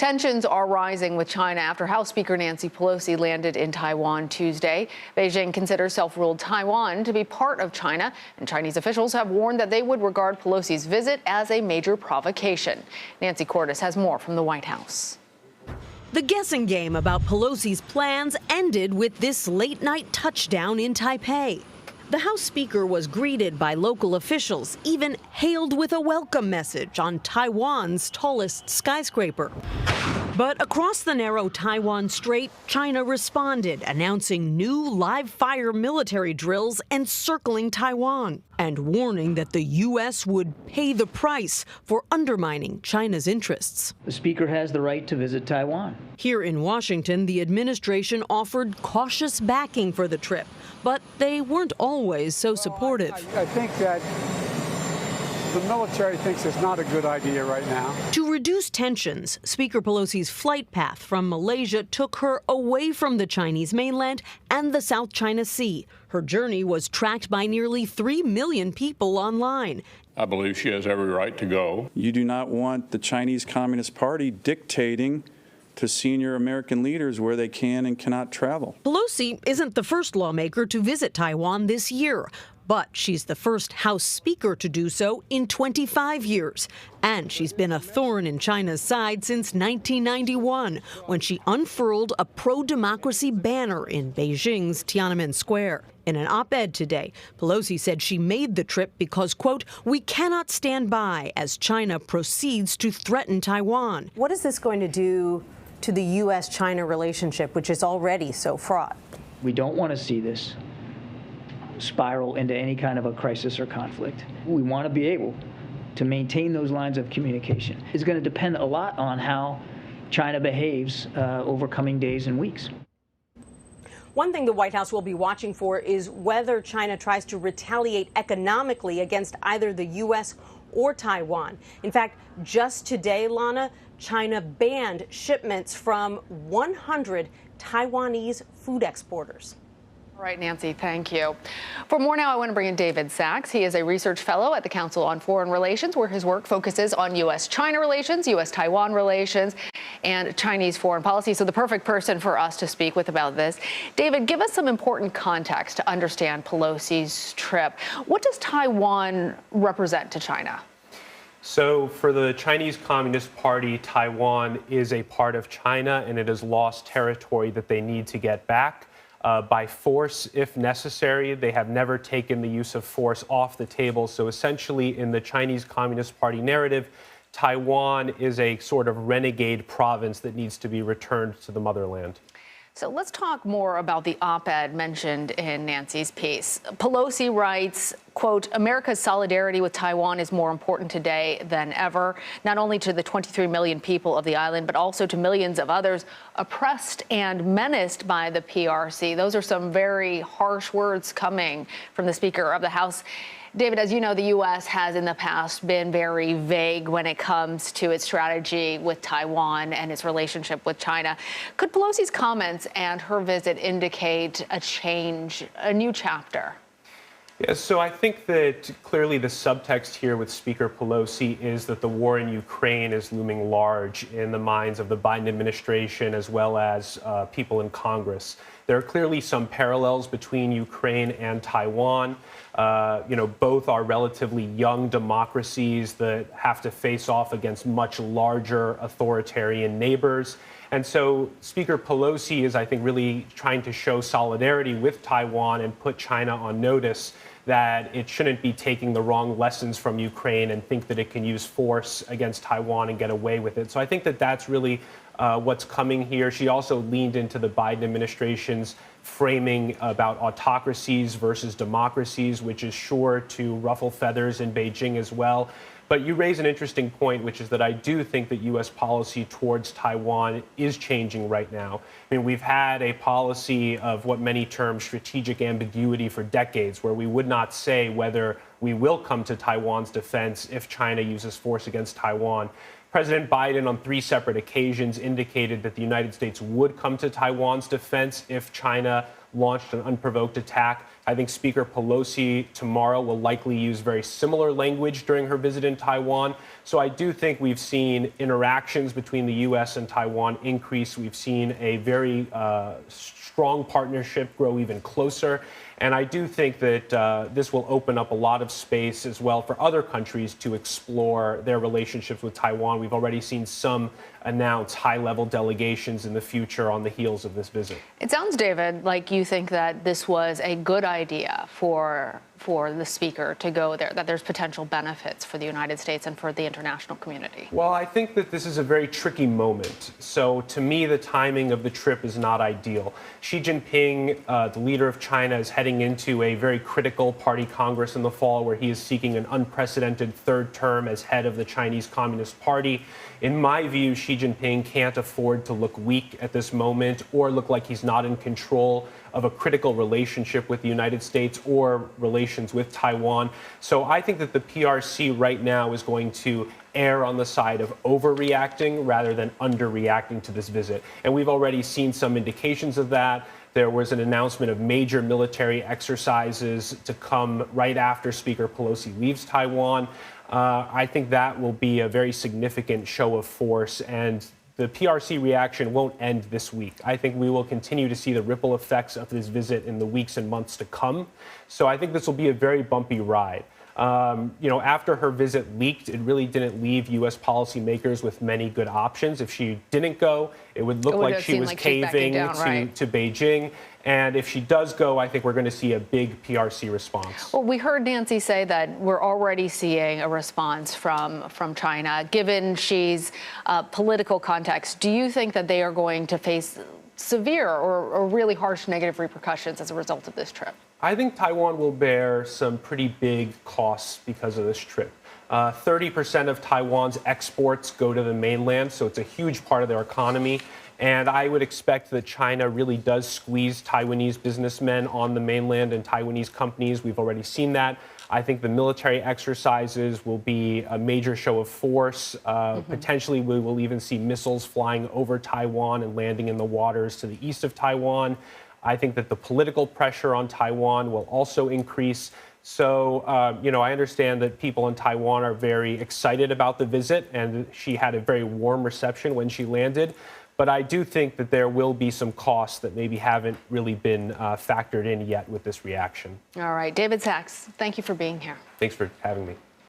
Tensions are rising with China after House Speaker Nancy Pelosi landed in Taiwan Tuesday. Beijing considers self-ruled Taiwan to be part of China, and Chinese officials have warned that they would regard Pelosi's visit as a major provocation. Nancy Cordes has more from the White House. The guessing game about Pelosi's plans ended with this late-night touchdown in Taipei. The House Speaker was greeted by local officials, even hailed with a welcome message on Taiwan's tallest skyscraper. But across the narrow Taiwan Strait, China responded, announcing new live-fire military drills encircling Taiwan and warning that the U.S. would pay the price for undermining China's interests. The Speaker has the right to visit Taiwan. Here in Washington, the administration offered cautious backing for the trip, but they weren't always so supportive. I think that the military thinks it's not a good idea right now. To reduce tensions, Speaker Pelosi's flight path from Malaysia took her away from the Chinese mainland and the South China Sea. Her journey was tracked by nearly 3 million people online. I believe she has every right to go. You do not want the Chinese Communist Party dictating to senior American leaders where they can and cannot travel. Pelosi isn't the first lawmaker to visit Taiwan this year, but she's the first House Speaker to do so in 25 years. And she's been a thorn in China's side since 1991, when she unfurled a pro-democracy banner in Beijing's Tiananmen Square. In an op-ed today, Pelosi said she made the trip because, quote, "we cannot stand by as China proceeds to threaten Taiwan." What is this going to do to the U.S.-China relationship, which is already so fraught? We don't want to see this spiral into any kind of a crisis or conflict. We want to be able to maintain those lines of communication. It's going to depend a lot on how China behaves over coming days and weeks. One thing the White House will be watching for is whether China tries to retaliate economically against either the U.S. or Taiwan. In fact, just today, Lana, China banned shipments from 100 Taiwanese food exporters. All right, Nancy, thank you. For more now, I want to bring in David Sachs. He is a research fellow at the Council on Foreign Relations, where his work focuses on U.S.-China relations, U.S.-Taiwan relations, and Chinese foreign policy. So the perfect person for us to speak with about this. David, give us some important context to understand Pelosi's trip. What does Taiwan represent to China? So for the Chinese Communist Party, Taiwan is a part of China, and it has lost territory that they need to get back. By force, if necessary. They have never taken the use of force off the table. So essentially, in the Chinese Communist Party narrative, Taiwan is a sort of renegade province that needs to be returned to the motherland. So let's talk more about the op-ed mentioned in Nancy's piece. Pelosi writes, quote, "America's solidarity with Taiwan is more important today than ever, not only to the 23 million people of the island, but also to millions of others oppressed and menaced by the PRC." Those are some very harsh words coming from the Speaker of the House. David, as you know, the U.S. has in the past been very vague when it comes to its strategy with Taiwan and its relationship with China. Could Pelosi's comments and her visit indicate a change, a new chapter? Yes, so I think that clearly the subtext here with Speaker Pelosi is that the war in Ukraine is looming large in the minds of the Biden administration as well as people in Congress. There are clearly some parallels between Ukraine and Taiwan. Both are relatively young democracies that have to face off against much larger authoritarian neighbors. And so Speaker Pelosi is, I think, really trying to show solidarity with Taiwan and put China on notice that it shouldn't be taking the wrong lessons from Ukraine and think that it can use force against Taiwan and get away with it. So I think that that's really what's coming here. She also leaned into the Biden administration's framing about autocracies versus democracies, which is sure to ruffle feathers in Beijing as well. But you raise an interesting point, which is that I do think that U.S. policy towards Taiwan is changing right now. I mean, we've had a policy of what many term strategic ambiguity for decades, where we would not say whether we will come to Taiwan's defense if China uses force against Taiwan. President Biden, on 3 separate occasions, indicated that the United States would come to Taiwan's defense if China launched an unprovoked attack. I think Speaker Pelosi tomorrow will likely use very similar language during her visit in Taiwan. So I do think we've seen interactions between the U.S. and Taiwan increase. We've seen a very strong partnership grow even closer. And I do think that this will open up a lot of space as well for other countries to explore their relationships with Taiwan. We've already seen some announce high-level delegations in the future on the heels of this visit. It sounds, David, like you think that this was a good idea for the speaker to go there, that there's potential benefits for the United States and for the international community. Well, I think that this is a very tricky moment. So to me, the timing of the trip is not ideal. Xi Jinping, the leader of China, is heading into a very critical party congress in the fall where he is seeking an unprecedented third term as head of the Chinese Communist Party. In my view, Xi Jinping can't afford to look weak at this moment or look like he's not in control of a critical relationship with the United States or relations with Taiwan. So I think that the PRC right now is going to err on the side of overreacting rather than underreacting to this visit. And we've already seen some indications of that. There was an announcement of major military exercises to come right after Speaker Pelosi leaves Taiwan. I think that will be a very significant show of force, and the PRC reaction won't end this week. I think we will continue to see the ripple effects of this visit in the weeks and months to come. So I think this will be a very bumpy ride. After her visit leaked, it really didn't leave U.S. policymakers with many good options. If she didn't go, it would look like she was caving to Beijing. And if she does go, I think we're going to see a big PRC response. Well, we heard Nancy say that we're already seeing a response from China. Given Xi's political context, do you think that they are going to face severe or really harsh negative repercussions as a result of this trip? I think Taiwan will bear some pretty big costs because of this trip. 30% of Taiwan's exports go to the mainland, so it's a huge part of their economy. And I would expect that China really does squeeze Taiwanese businessmen on the mainland and Taiwanese companies. We've already seen that. I think the military exercises will be a major show of force. Potentially, we will even see missiles flying over Taiwan and landing in the waters to the east of Taiwan. I think that the political pressure on Taiwan will also increase. So, I understand that people in Taiwan are very excited about the visit, and she had a very warm reception when she landed. But I do think that there will be some costs that maybe haven't really been factored in yet with this reaction. All right. David Sachs, thank you for being here. Thanks for having me.